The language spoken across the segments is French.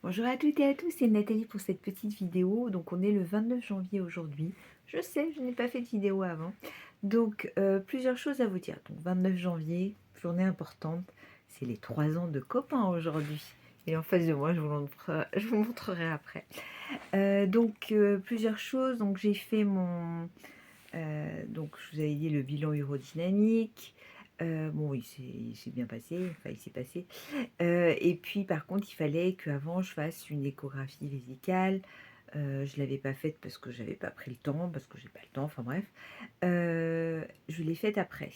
Bonjour à toutes et à tous, c'est Nathalie pour cette petite vidéo. Donc on est le 29 janvier aujourd'hui. Je sais, je n'ai pas fait de vidéo avant. Donc plusieurs choses à vous dire. Donc 29 janvier, journée importante, c'est les 3 ans de copain aujourd'hui. Et en face de moi, je vous montrerai après. Plusieurs choses. Donc j'ai fait mon... donc je vous avais dit le bilan urodynamique. Bon, il s'est bien passé, enfin il s'est passé. Et puis par contre, il fallait qu'avant je fasse une échographie vésicale. Je l'avais pas faite parce que j'avais pas pris le temps, parce que j'ai pas le temps, enfin bref. Je l'ai faite après.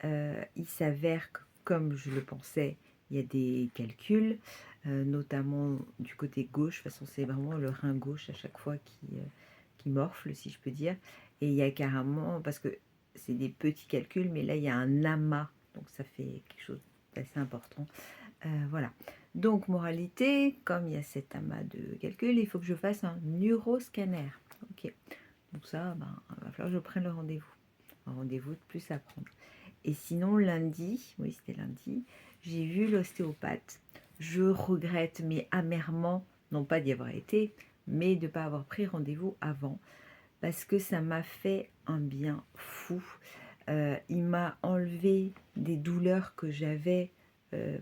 Il s'avère que, comme je le pensais, il y a des calculs, notamment du côté gauche. De toute façon, c'est vraiment le rein gauche à chaque fois qui morfle, si je peux dire. Et il y a carrément, parce que c'est des petits calculs, mais là, il y a un amas. Donc ça fait quelque chose d'assez important. Voilà. Donc, moralité, comme il y a cet amas de calculs, il faut que je fasse un neuroscanner. Ok. Donc ça, il va falloir que je prenne le rendez-vous. Un rendez-vous de plus à prendre. Et sinon, lundi, oui, c'était lundi, j'ai vu l'ostéopathe. Je regrette, mais amèrement, non pas d'y avoir été, mais de ne pas avoir pris rendez-vous avant, parce que ça m'a fait un bien fou. Il m'a enlevé des douleurs que j'avais euh,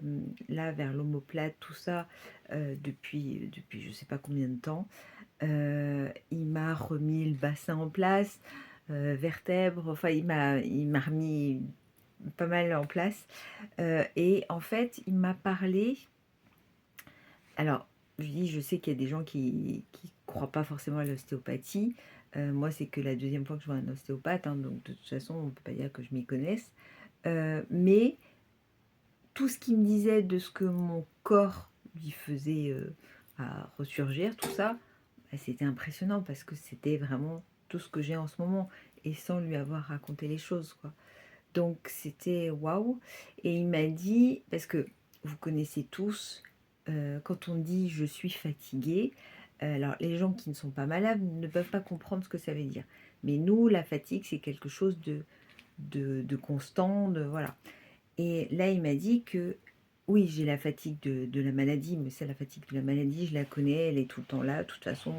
là vers l'omoplate, tout ça, depuis je ne sais pas combien de temps. Il m'a remis le bassin en place, vertèbres, enfin il m'a remis pas mal en place. Et en fait, il m'a parlé. Alors, je dis, je sais qu'il y a des gens qui croient pas forcément à l'ostéopathie. Moi, c'est que la deuxième fois que je vois un ostéopathe, hein, donc de toute façon, on ne peut pas dire que je m'y connaisse. Mais tout ce qu'il me disait de ce que mon corps lui faisait à ressurgir, tout ça, bah, c'était impressionnant parce que c'était vraiment tout ce que j'ai en ce moment et sans lui avoir raconté les choses, quoi. Donc c'était waouh. Et il m'a dit, parce que vous connaissez tous, quand on dit je suis fatiguée, alors les gens qui ne sont pas malades ne peuvent pas comprendre ce que ça veut dire. Mais nous, la fatigue, c'est quelque chose de constant, de voilà. Et là, il m'a dit que oui, j'ai la fatigue de la maladie, mais c'est la fatigue de la maladie, je la connais, elle est tout le temps là, de toute façon,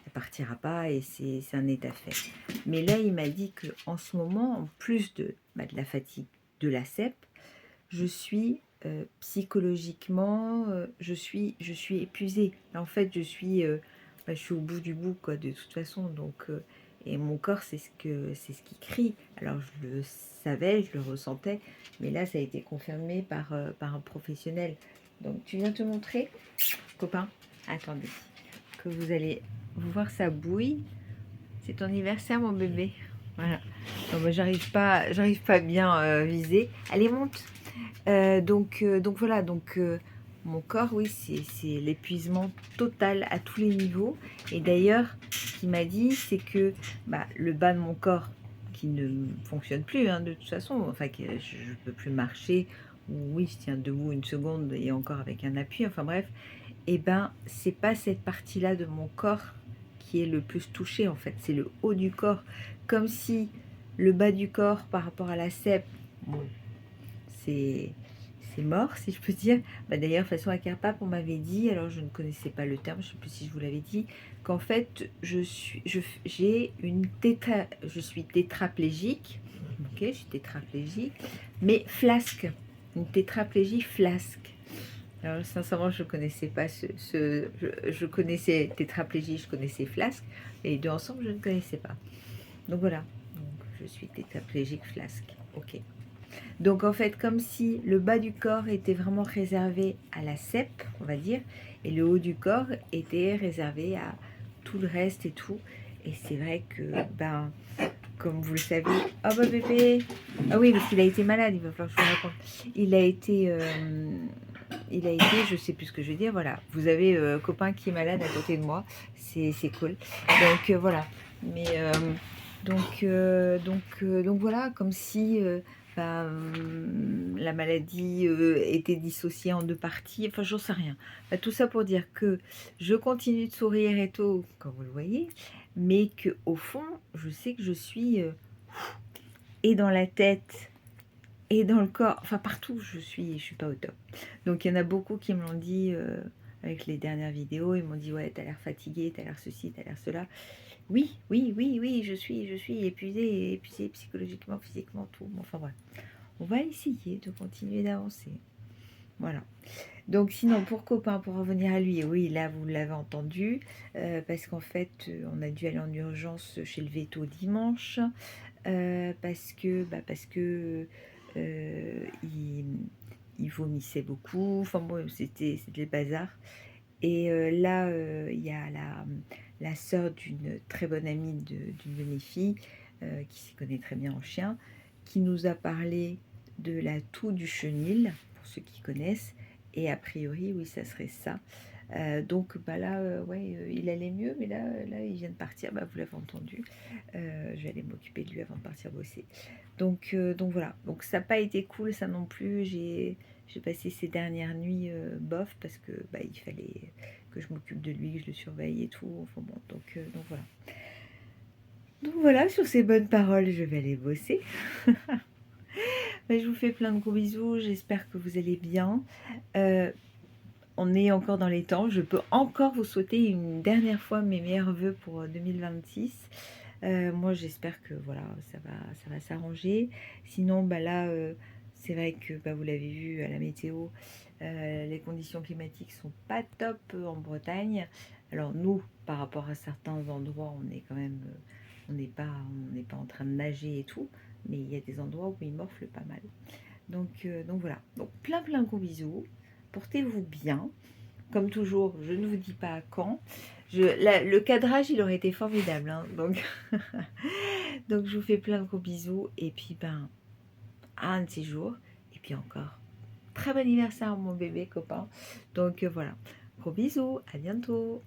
elle partira pas et c'est un état fait. Mais là, il m'a dit que en ce moment, en plus de la fatigue de la CEP, je suis psychologiquement, je suis épuisée. En fait, je suis au bout du bout, quoi, de toute façon. Donc, et mon corps, c'est ce qui crie. Alors, je le savais, je le ressentais, mais là, ça a été confirmé par un professionnel. Donc, tu viens te montrer, copain? Attendez, que vous allez voir sa bouille. C'est ton anniversaire, mon bébé. Voilà. Non, bah, j'arrive pas à bien viser. Allez, monte. Donc voilà, mon corps, oui, c'est l'épuisement total à tous les niveaux. Et d'ailleurs, ce qu'il m'a dit, c'est que le bas de mon corps, qui ne fonctionne plus, hein, de toute façon, enfin, que je ne peux plus marcher, ou oui, je tiens debout une seconde et encore avec un appui, enfin bref, et ben, c'est pas cette partie-là de mon corps qui est le plus touchée, en fait, c'est le haut du corps. Comme si le bas du corps, par rapport à la cèpe, bon, c'est mort, si je peux dire. D'ailleurs, façon à Carpap, on m'avait dit, alors je ne connaissais pas le terme, je ne sais plus si je vous l'avais dit, qu'en fait, je suis tétraplégique, ok, je suis tétraplégique, mais flasque, une tétraplégie flasque. Alors, sincèrement, je ne connaissais pas je connaissais tétraplégie, je connaissais flasque, et les deux ensemble, je ne connaissais pas. Donc voilà, donc, je suis tétraplégique flasque, ok. Donc en fait, comme si le bas du corps était vraiment réservé à la cèpe, on va dire, et le haut du corps était réservé à tout le reste et tout. Et c'est vrai que, comme vous le savez, oh bah bébé, ah oui, parce qu'il a été malade, il va falloir que je vous raconte. Il a été, je sais plus ce que je veux dire, voilà. Vous avez copain qui est malade à côté de moi, c'est cool. Donc voilà. Mais donc voilà, comme si la maladie était dissociée en deux parties, enfin j'en sais rien. Tout ça pour dire que je continue de sourire et tout, comme vous le voyez, mais que au fond, je sais que je suis et dans la tête et dans le corps, enfin partout, je suis pas au top. Donc il y en a beaucoup qui me l'ont dit avec les dernières vidéos. Ils m'ont dit ouais, t'as l'air fatiguée, t'as l'air ceci, t'as l'air cela. Oui, oui, oui, oui, je suis épuisée, épuisée psychologiquement, physiquement, tout. Bon, enfin bref, on va essayer de continuer d'avancer. Voilà. Donc sinon, pour copain, pour revenir à lui, oui, là, vous l'avez entendu, parce qu'en fait, on a dû aller en urgence chez le véto dimanche, parce que il vomissait beaucoup, enfin bon, c'était le bazar. Et là, il y a la sœur d'une très bonne amie d'une de mes filles, qui s'y connaît très bien en chien, qui nous a parlé de la toux du chenil, pour ceux qui connaissent, et a priori, oui, ça serait ça. Donc bah là, ouais, il allait mieux, mais là, il vient de partir, bah, vous l'avez entendu. Je vais aller m'occuper de lui avant de partir bosser. Donc voilà, donc ça n'a pas été cool, ça non plus. J'ai passé ces dernières nuits bof parce que bah, il fallait que je m'occupe de lui, que je le surveille et tout. Enfin bon, donc voilà. Donc voilà, sur ces bonnes paroles, je vais aller bosser. Bah, je vous fais plein de gros bisous, j'espère que vous allez bien. On est encore dans les temps, je peux encore vous souhaiter une dernière fois mes meilleurs voeux pour 2026. Moi j'espère que voilà, ça va s'arranger. Sinon, bah là, c'est vrai que bah, vous l'avez vu à la météo, les conditions climatiques sont pas top en Bretagne. Alors nous, par rapport à certains endroits, on est quand même, on n'est pas en train de nager et tout, mais il y a des endroits où il morfle pas mal. Donc voilà, donc plein de gros bisous. Portez-vous bien. Comme toujours, je ne vous dis pas quand. Le cadrage, il aurait été formidable. Hein, donc, donc, je vous fais plein de gros bisous. Et puis, ben, à un de ces jours. Et puis encore, très bon anniversaire, mon bébé copain. Donc, voilà. Gros bisous. À bientôt.